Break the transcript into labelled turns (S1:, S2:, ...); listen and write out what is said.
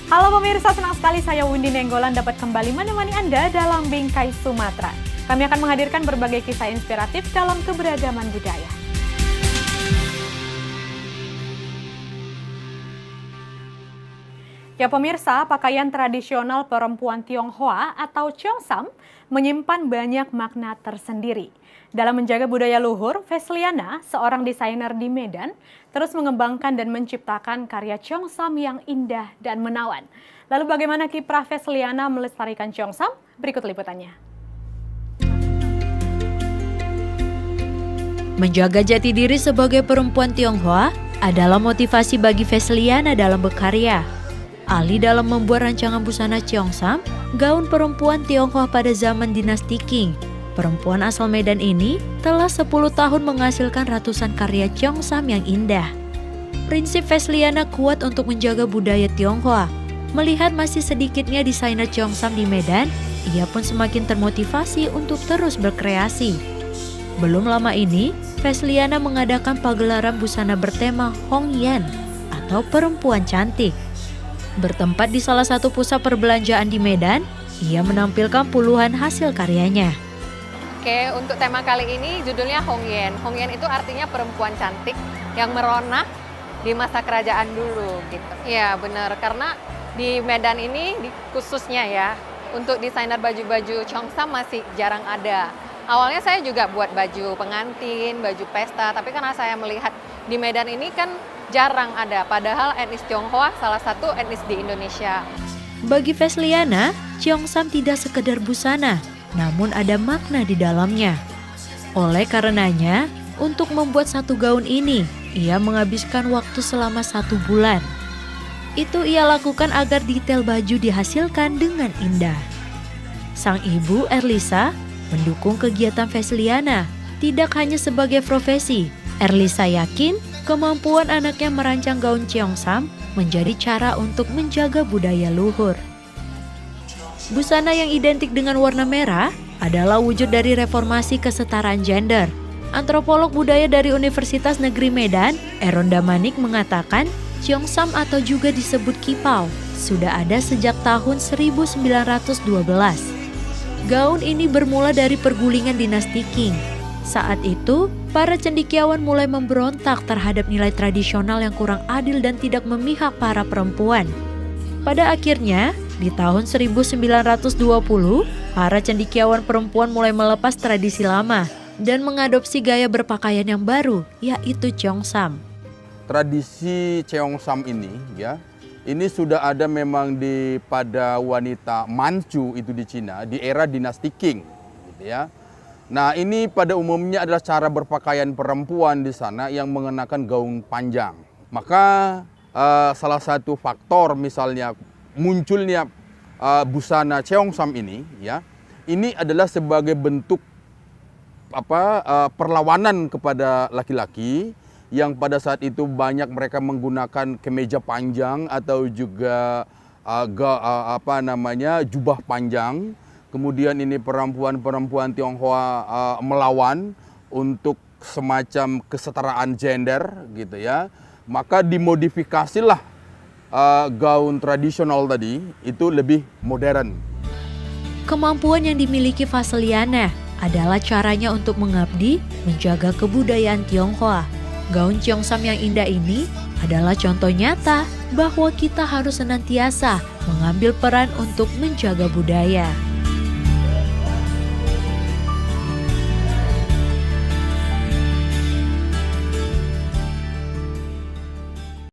S1: Halo pemirsa, senang sekali saya Windy Nenggolan dapat kembali menemani Anda dalam Bingkai Sumatera. Kami akan menghadirkan berbagai kisah inspiratif dalam keberagaman budaya. Ya pemirsa, pakaian tradisional perempuan Tionghoa atau Cheongsam menyimpan banyak makna tersendiri. Dalam menjaga budaya luhur, Vesliana, seorang desainer di Medan, terus mengembangkan dan menciptakan karya Cheongsam yang indah dan menawan. Lalu bagaimana kiprah Vesliana melestarikan Cheongsam? Berikut liputannya.
S2: Menjaga jati diri sebagai perempuan Tionghoa adalah motivasi bagi Vesliana dalam berkarya. Ahli dalam membuat rancangan busana Cheongsam, gaun perempuan Tionghoa pada zaman dinasti Qing. Perempuan asal Medan ini telah 10 tahun menghasilkan ratusan karya Cheongsam yang indah. Prinsip Vesliana kuat untuk menjaga budaya Tionghoa. Melihat masih sedikitnya desainer Cheongsam di Medan, ia pun semakin termotivasi untuk terus berkreasi. Belum lama ini, Vesliana mengadakan pagelaran busana bertema Hongyan atau perempuan cantik. Bertempat di salah satu pusat perbelanjaan di Medan, ia menampilkan puluhan hasil karyanya.
S3: Oke, untuk tema kali ini judulnya Hongyan. Hongyan itu artinya perempuan cantik yang merona di masa kerajaan dulu gitu. Ya benar, karena di Medan ini khususnya ya, untuk desainer baju-baju Cheongsam masih jarang ada. Awalnya saya juga buat baju pengantin, baju pesta, tapi karena saya melihat di Medan ini kan jarang ada, padahal etnis Tionghoa salah satu etnis di Indonesia.
S2: Bagi Vesliana, Cheongsam tidak sekedar busana, namun ada makna di dalamnya. Oleh karenanya, untuk membuat satu gaun ini, ia menghabiskan waktu selama 1 bulan. Itu ia lakukan agar detail baju dihasilkan dengan indah. Sang ibu, Erlisa, mendukung kegiatan Vesliana, tidak hanya sebagai profesi. Erlisa yakin kemampuan anaknya merancang gaun Cheongsam menjadi cara untuk menjaga budaya luhur. Busana yang identik dengan warna merah adalah wujud dari reformasi kesetaraan gender. Antropolog budaya dari Universitas Negeri Medan, Eron Damanik mengatakan, Cheongsam atau juga disebut kipau sudah ada sejak tahun 1912. Gaun ini bermula dari pergulingan dinasti Qing. Saat itu, para cendekiawan mulai memberontak terhadap nilai tradisional yang kurang adil dan tidak memihak para perempuan. Pada akhirnya, di tahun 1920, para cendekiawan perempuan mulai melepas tradisi lama dan mengadopsi gaya berpakaian yang baru, yaitu Cheongsam.
S4: Tradisi Cheongsam ini, ya, ini sudah ada memang pada wanita Manchu itu di Cina di era dinasti Qing, gitu ya. Nah, ini pada umumnya adalah cara berpakaian perempuan di sana yang mengenakan gaun panjang. Maka salah satu faktor misalnya munculnya busana Cheongsam ini, ya, ini adalah sebagai bentuk perlawanan kepada laki-laki yang pada saat itu banyak mereka menggunakan kemeja panjang atau juga jubah panjang. Kemudian ini perempuan-perempuan Tionghoa melawan untuk semacam kesetaraan gender gitu ya. Maka dimodifikasilah gaun tradisional tadi itu lebih modern.
S2: Kemampuan yang dimiliki Vesliana adalah caranya untuk mengabdi menjaga kebudayaan Tionghoa. Gaun Cheongsam yang indah ini adalah contoh nyata bahwa kita harus senantiasa mengambil peran untuk menjaga budaya.